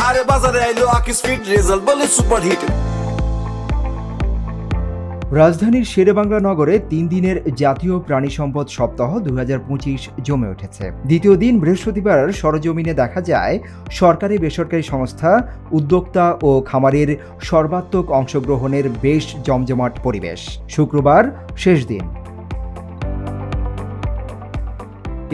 আরে বাজারে আইলো আকিস ফিড, রেজাল্ট বলে সুপারহিট। রাজধানীর শেরেবাংলা নগরে 3 দিনের জাতীয় প্রাণী সম্পদ সপ্তাহ 2025 জমে উঠেছে। দ্বিতীয় দিন বৃহস্পতিবার সরজমিনে দেখা যায় সরকারি বেসরকারি সংস্থা, উদ্যোক্তা ও খামারের সর্বাত্মক অংশগ্রহণের বেশ জমজমাট পরিবেশ। শুক্রবার শেষ দিন।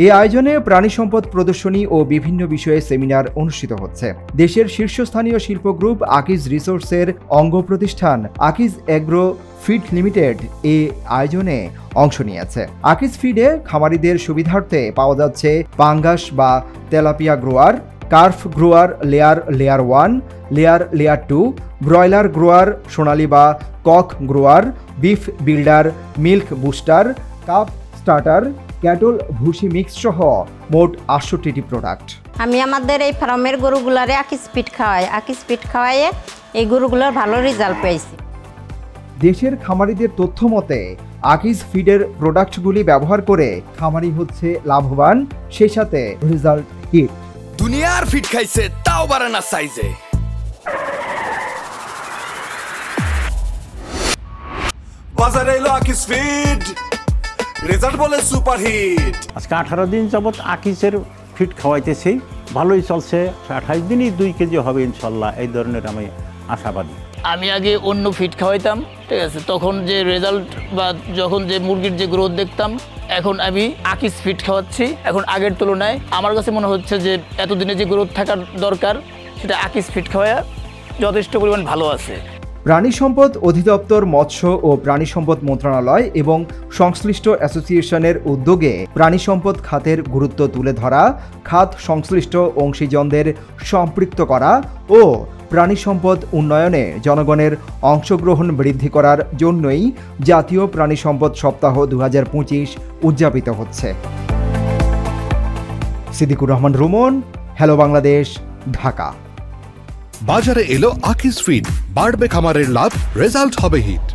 এই আয়োজনে প্রাণী সম্পদ প্রদর্শনী ও বিভিন্ন বিষয়ে সেমিনার অনুষ্ঠিত হচ্ছে। দেশের শীর্ষস্থানীয় শিল্প গ্রুপ আকিজ রিসোর্সের অঙ্গ প্রতিষ্ঠান আকিজ এগ্রো ফিড লিমিটেড এই আয়োজনে অংশ নিয়েছে। আকিজ ফিডে খামারিদের সুবিধার্থে পাওয়া যাচ্ছে পাঙ্গাস বা tilapia grower, carp grower layer 1, layer 2, broiler grower সোনালী বা cock grower, beef builder, milk booster, calf starter, cattle ভুসি মিক্স সহ মোট 68টি প্রোডাক্ট। আমি আমাদের এই ফার্মের গরুগুলারে আকিজ ফিড খাওয়াইয়ে এই গরুগুলোর ভালো রেজাল্ট পেয়েছি। দেশের খামারিদের তথ্য মতে আকিজ ফিডের প্রোডাক্টগুলি ব্যবহার করে খামারি হচ্ছে লাভবান, সেই সাথে রেজাল্ট হিট। দুনিয়ার ফিড খাইছে তাও বাড়ে না সাইজে। বাজারে এলো আকিজ ফিড, রেজাল্ট বলে সুপারহিট। আজকে 18 দিন যাবত আকিজের ফিড খাওয়াইতেছি, ভালোই চলছে। 28 দিনই 2 কেজি হবে ইনশাল্লাহ, এই ধরনের আমি আশাবাদী। আমি আগে অন্য ফিড খাওয়াইতাম, ঠিক আছে, তখন যে রেজাল্ট বা যখন যে মুরগির যে গ্রোথ দেখতাম, এখন আমি আকিজ ফিড খাওয়াচ্ছি। এখন আগের তুলনায় আমার কাছে মনে হচ্ছে যে এতদিনে যে গ্রোথ থাকার দরকার সেটা আকিজ ফিড খাওয়া যথেষ্ট পরিমাণ ভালো আছে। প্রাণী সম্পদ অধিদপ্তর, মৎস্য ও প্রাণী সম্পদ মন্ত্রণালয় এবং সংশ্লিষ্ট অ্যাসোসিয়েশনের উদ্যোগে প্রাণী সম্পদ খাতের গুরুত্ব তুলে ধরা, খাত সংশ্লিষ্ট অংশীজনদের সম্পৃক্ত করা ও প্রাণী সম্পদ উন্নয়নে জনগণের অংশগ্রহণ বৃদ্ধি করার জন্যই জাতীয় প্রাণী সম্পদ সপ্তাহ 2025 উদযাপিত হচ্ছে। সিদ্দিকুর রহমান রুমন, হ্যালো বাংলাদেশ, ঢাকা। বাজারে এলো আকিজ ফিড, বাড়বে খামারের লাভ, রেজাল্ট হবে হিট।